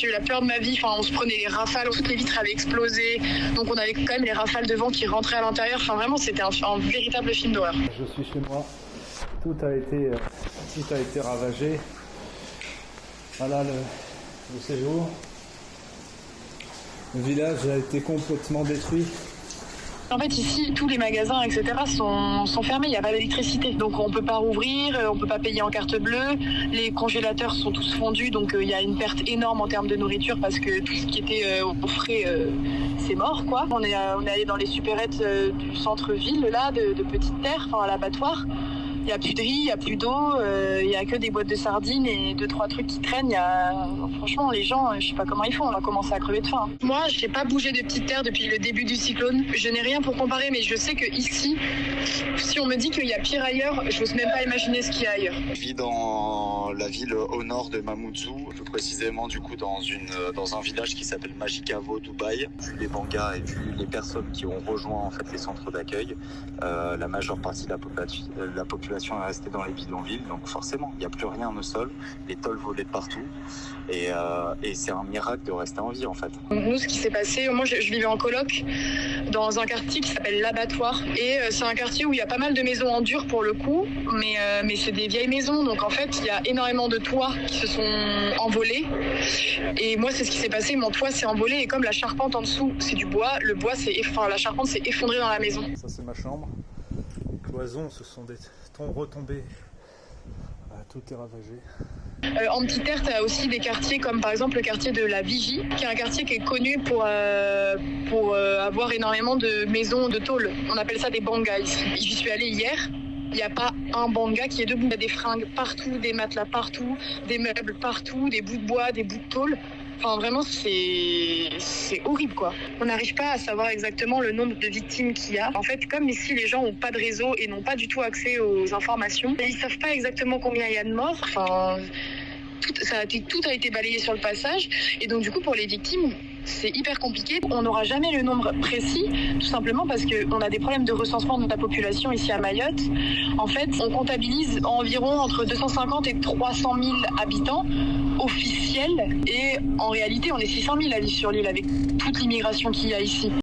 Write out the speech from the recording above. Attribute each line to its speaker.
Speaker 1: j'ai eu la peur de ma vie. Enfin, on se prenait les rafales, toutes les vitres avaient explosé. Donc on avait quand même les rafales de vent qui rentraient à l'intérieur. Enfin, vraiment, c'était un véritable film d'horreur.
Speaker 2: Je suis chez moi. Tout a été ravagé. Voilà le séjour. Le village a été complètement détruit.
Speaker 1: En fait, ici, tous les magasins, etc. sont fermés, il n'y a pas d'électricité. Donc on ne peut pas rouvrir, on ne peut pas payer en carte bleue. Les congélateurs sont tous fondus, donc il y a une perte énorme en termes de nourriture parce que tout ce qui était au frais, c'est mort, quoi. On est allé dans les supérettes du centre-ville, là, de Petite Terre, enfin à l'abattoir. Il n'y a plus de riz, il n'y a plus d'eau, il n'y a que des boîtes de sardines et 2-3 trucs qui traînent. Franchement, les gens, je ne sais pas comment ils font, on va commencer à crever de faim. Moi, je n'ai pas bougé de Petite Terre depuis le début du cyclone. Je n'ai rien pour comparer, mais je sais qu'ici, si on me dit qu'il y a pire ailleurs, je n'ose même pas imaginer ce qu'il y a ailleurs.
Speaker 3: Je vis dans la ville au nord de Mamoudzou, plus précisément du coup dans un village qui s'appelle Majikavo, Dubaï. Vu les bangas et vu les personnes qui ont rejoint en fait les centres d'accueil, la majeure partie de la population est restée dans les bidonvilles, donc forcément il n'y a plus rien au sol, les tôles volaient de partout et c'est un miracle de rester en vie en fait.
Speaker 1: Nous, ce qui s'est passé, moi je vivais en coloc dans un quartier qui s'appelle l'Abattoir et c'est un quartier où il y a pas mal de maisons en dur pour le coup, mais c'est des vieilles maisons, donc en fait il y a énormément de toits qui se sont envolés et moi c'est ce qui s'est passé, mon toit s'est envolé et comme la charpente en dessous c'est du bois, la charpente s'est effondrée dans la maison.
Speaker 2: Ça c'est ma chambre, les cloisons se sont retombées, tout est ravagé.
Speaker 1: En Petite Terre, tu as aussi des quartiers comme par exemple le quartier de la Vigie, qui est un quartier qui est connu pour avoir énormément de maisons de tôle. On appelle ça des bangas ici. J'y suis allée hier. Il n'y a pas un banga qui est debout. Il y a des fringues partout, des matelas partout, des meubles partout, des bouts de bois, des bouts de tôle. Enfin, vraiment, c'est horrible, quoi. On n'arrive pas à savoir exactement le nombre de victimes qu'il y a. En fait, comme ici, les gens n'ont pas de réseau et n'ont pas du tout accès aux informations, ils ne savent pas exactement combien il y a de morts. Enfin, tout a été balayé sur le passage. Et donc, du coup, pour les victimes, c'est hyper compliqué. On n'aura jamais le nombre précis, tout simplement parce qu'on a des problèmes de recensement de la population ici à Mayotte. En fait, on comptabilise environ entre 250 et 300 000 habitants officiels. Et en réalité, on est 600 000 à vivre sur l'île avec toute l'immigration qu'il y a ici.